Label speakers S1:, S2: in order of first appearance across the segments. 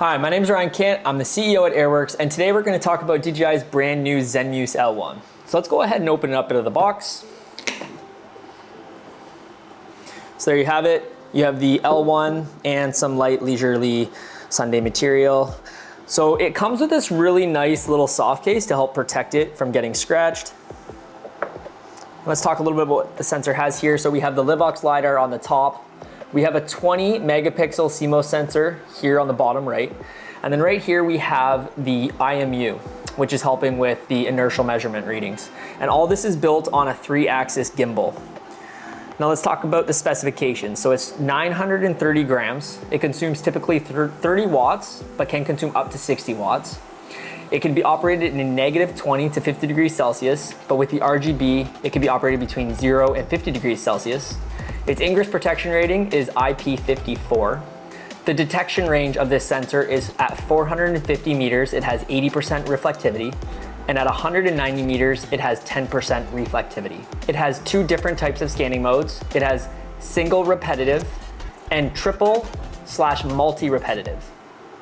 S1: Hi, my name is Ryan Kent. I'm the CEO at Airworks, and today we're going to talk about DJI's brand new Zenmuse L1. So let's go ahead and open it up out of the box. So there you have it. You have the L1 and some light leisurely Sunday material. So it comes with this really nice little soft case to help protect it from getting scratched. Let's talk a little bit about what the sensor has here. So we have the Livox LiDAR on the top. We have a 20 megapixel CMOS sensor here on the bottom right. And then right here we have the IMU, which is helping with the inertial measurement readings. And all this is built on a 3-axis gimbal. Now let's talk about the specifications. So it's 930 grams. It consumes typically 30 watts, but can consume up to 60 watts. It can be operated in negative 20 to 50 degrees Celsius, but with the RGB, it can be operated between 0 and 50 degrees Celsius. Its ingress protection rating is IP54. The detection range of this sensor is at 450 meters, it has 80% reflectivity, and at 190 meters, it has 10% reflectivity. It has two different types of scanning modes. It has single repetitive and triple/multi-repetitive.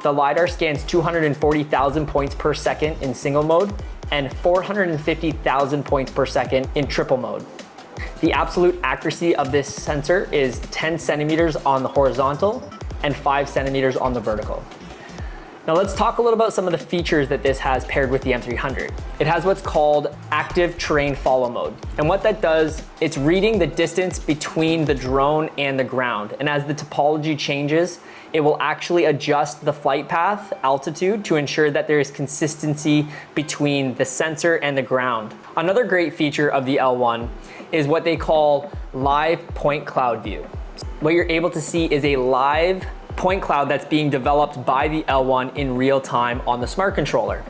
S1: The LiDAR scans 240,000 points per second in single mode and 450,000 points per second in triple mode. The absolute accuracy of this sensor is 10 centimeters on the horizontal and 5 centimeters on the vertical. Now let's talk a little about some of the features that this has paired with the M300. It has what's called active terrain follow mode. And what that does, it's reading the distance between the drone and the ground. And as the topology changes, it will actually adjust the flight path altitude to ensure that there is consistency between the sensor and the ground. Another great feature of the L1 is what they call live point cloud view. What you're able to see is a live point cloud that's being developed by the L1 in real time on the smart controller.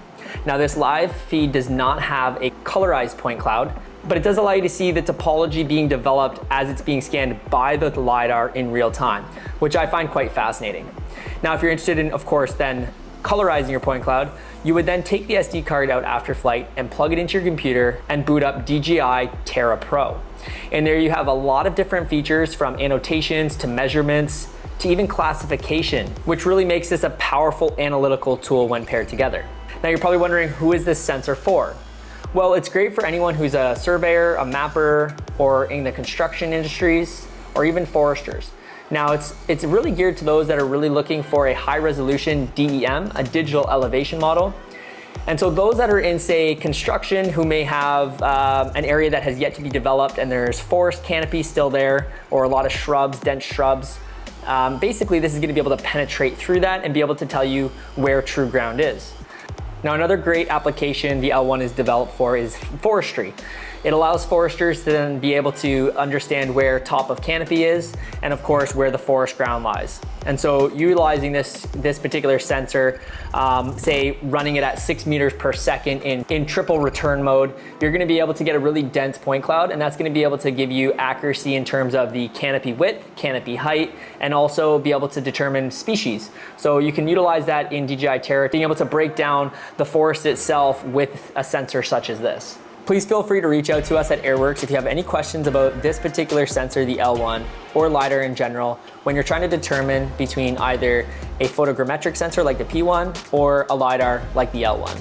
S1: Now this live feed does not have a colorized point cloud, but it does allow you to see the topology being developed as it's being scanned by the LiDAR in real time, which I find quite fascinating. Now if you're interested in, of course, then colorizing your point cloud, you would then take the SD card out after flight and plug it into your computer and boot up DJI Terra Pro. And there you have a lot of different features, from annotations to measurements to even classification, which really makes this a powerful analytical tool when paired together. Now you're probably wondering, who is this sensor for? Well, it's great for anyone who's a surveyor, a mapper, or in the construction industries, or even foresters. Now it's really geared to those that are really looking for a high resolution DEM, a digital elevation model. And so those that are in, say, construction, who may have an area that has yet to be developed and there's forest canopy still there, or a lot of shrubs, dense shrubs, basically this is going to be able to penetrate through that and be able to tell you where true ground is. Now another great application the L1 is developed for is forestry. It allows foresters to then be able to understand where top of canopy is, and of course where the forest ground lies. And so utilizing this particular sensor, say running it at 6 meters per second in triple return mode, you're gonna be able to get a really dense point cloud, and that's gonna be able to give you accuracy in terms of the canopy width, canopy height, and also be able to determine species. So you can utilize that in DJI Terra, being able to break down the forest itself with a sensor such as this. Please feel free to reach out to us at Airworks if you have any questions about this particular sensor, the L1, or LiDAR in general, when you're trying to determine between either a photogrammetric sensor like the P1 or a LiDAR like the L1.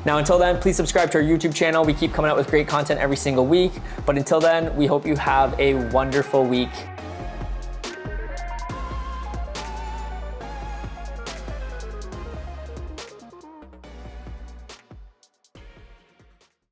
S1: Now until then, please subscribe to our YouTube channel. We keep coming out with great content every single week. But until then, we hope you have a wonderful week.